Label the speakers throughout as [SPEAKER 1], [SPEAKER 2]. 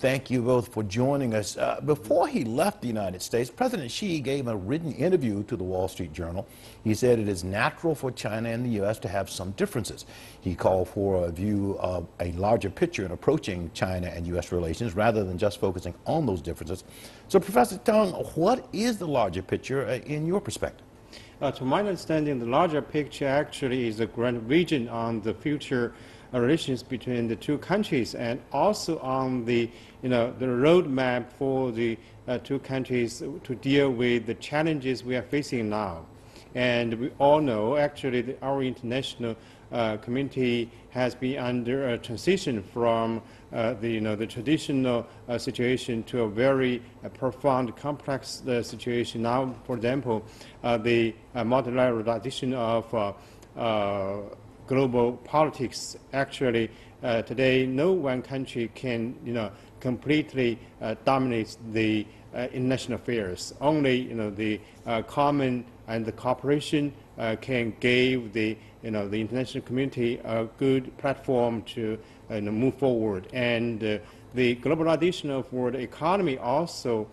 [SPEAKER 1] Thank you both for joining us. Before he left the United States, President Xi gave a written interview to the Wall Street Journal. He said it is natural for China and the U.S. to have some differences. He called for a view of a larger picture in approaching China and U.S. relations rather than just focusing on those differences. So, Professor Tong, what is the larger picture in your perspective?
[SPEAKER 2] To my understanding, the larger picture actually is a grand vision on the future relations between the two countries, and also on the roadmap for the two countries to deal with the challenges we are facing now. And we all know actually that our international community has been under a transition from the traditional situation to a very profound, complex situation. Now, for example, the multilateralization of global politics. Actually, today, no one country can, completely dominate the international affairs. Only, the common and the cooperation can give the international community a good platform to move forward. And the globalization of world economy also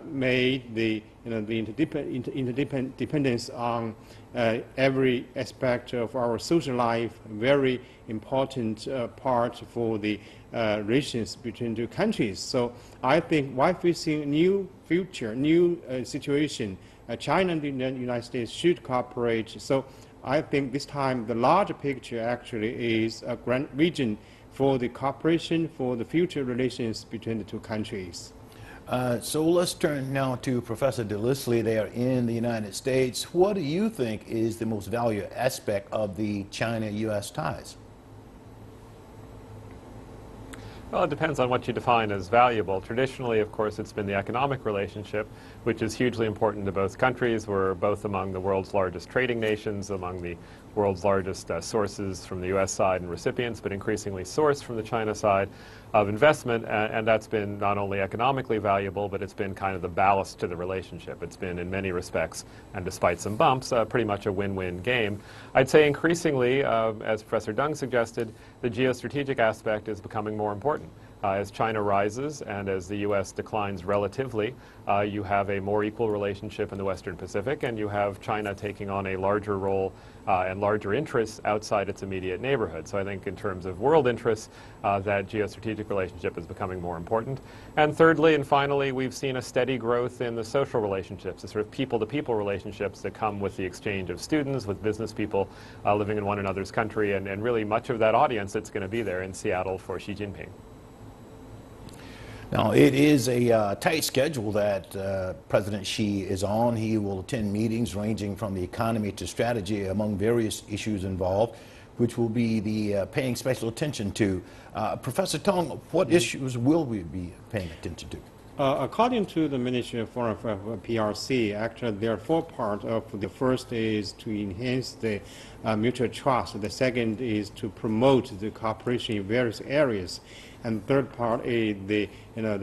[SPEAKER 2] made the interdependence on every aspect of our social life very important part for the relations between two countries. So I think while facing new future, new situation, China and the United States should cooperate. So I think this time the larger picture actually is a grand vision for the cooperation for the future relations between the two countries.
[SPEAKER 1] So let's turn now to Professor DeLisle there in the United States. What do you think is the most valuable aspect of the China-U.S. ties?
[SPEAKER 3] Well, it depends on what you define as valuable. Traditionally, of course, it's been the economic relationship, which is hugely important to both countries. We're both among the world's largest trading nations, among the world's largest sources from the U.S. side and recipients, but increasingly sourced from the China side of investment, and that's been not only economically valuable, but it's been kind of the ballast to the relationship. It's been, in many respects, and despite some bumps, pretty much a win-win game. I'd say increasingly, as Professor Deng suggested, the geostrategic aspect is becoming more important. As China rises and as the U.S. declines relatively, you have a more equal relationship in the Western Pacific, and you have China taking on a larger role and larger interests outside its immediate neighborhood. So I think in terms of world interests, that geostrategic relationship is becoming more important. And thirdly and finally, we've seen a steady growth in the social relationships, the sort of people-to-people relationships that come with the exchange of students, with business people living in one another's country, and really much of that audience that's going to be there in Seattle for Xi Jinping.
[SPEAKER 1] Now, it is a tight schedule that President Xi is on. He will attend meetings ranging from the economy to strategy among various issues involved, which will be the paying special attention to. Professor Tong, what issues will we be paying attention to?
[SPEAKER 2] According to the Ministry of Foreign Affairs, PRC, actually there are four parts. The first is to enhance the mutual trust. The second is to promote the cooperation in various areas. And the third part is the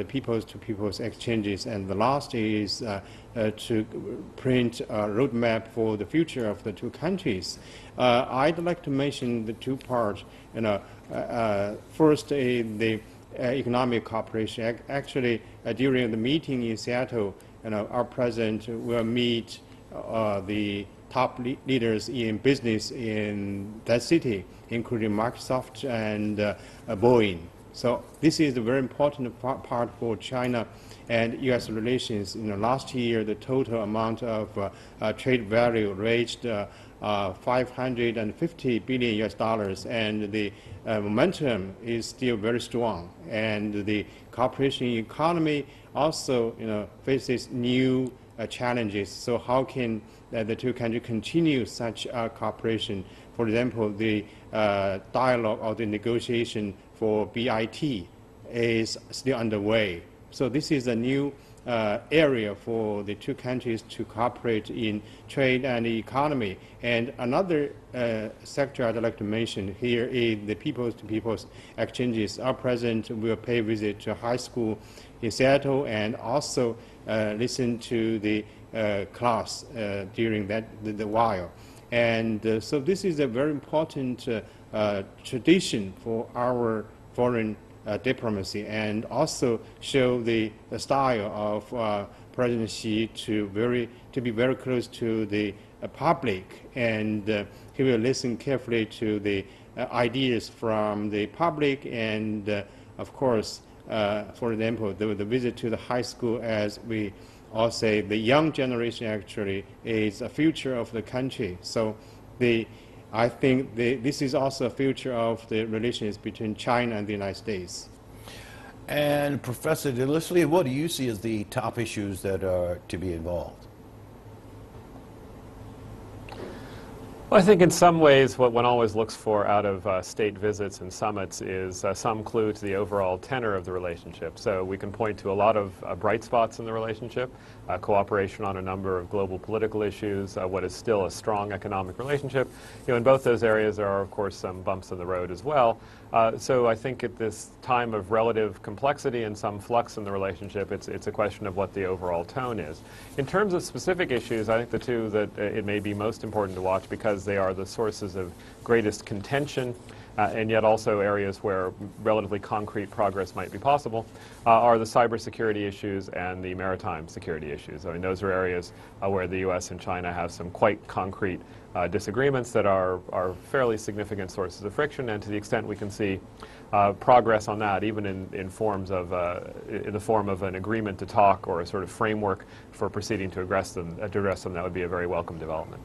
[SPEAKER 2] peoples-to-peoples exchanges. And the last is to print a roadmap for the future of the two countries. I'd like to mention the two parts. First is the economic cooperation. Actually, during the meeting in Seattle, our president will meet the top leaders in business in that city, including Microsoft and Boeing. So this is a very important part for China and U.S. relations. Last year, the total amount of trade value reached $550 billion US, and the momentum is still very strong. And the cooperation economy also, faces new challenges. So how can the two countries continue such cooperation? For example, the dialogue or the negotiation for BIT is still underway. So this is a new area for the two countries to cooperate in trade and economy. And another sector I'd like to mention here is the peoples-to-peoples exchanges. Our president will pay a visit to a high school in Seattle and also listen to the class during the while. And so this is a very important tradition for our foreign diplomacy, and also show the style of President Xi to be very close to the public, and he will listen carefully to the ideas from the public, and of course, for example, the visit to the high school, as we all say, the young generation actually is a future of the country. So I think this is also a future of the relations between China and the United States.
[SPEAKER 1] And Professor Delisle, what do you see as the top issues that are to be involved?
[SPEAKER 3] Well, I think in some ways what one always looks for out of state visits and summits is some clue to the overall tenor of the relationship. So we can point to a lot of bright spots in the relationship, cooperation on a number of global political issues, what is still a strong economic relationship. You know, in both those areas there are, of course, some bumps in the road as well. So I think at this time of relative complexity and some flux in the relationship, it's a question of what the overall tone is. In terms of specific issues, I think the two that it may be most important to watch, because they are the sources of greatest contention and yet also areas where relatively concrete progress might be possible, are the cybersecurity issues and the maritime security issues. I mean, those are areas where the U.S. and China have some quite concrete disagreements that are fairly significant sources of friction, and to the extent we can see progress on that, even in the form of an agreement to talk or a sort of framework for proceeding to address them, that would be a very welcome development.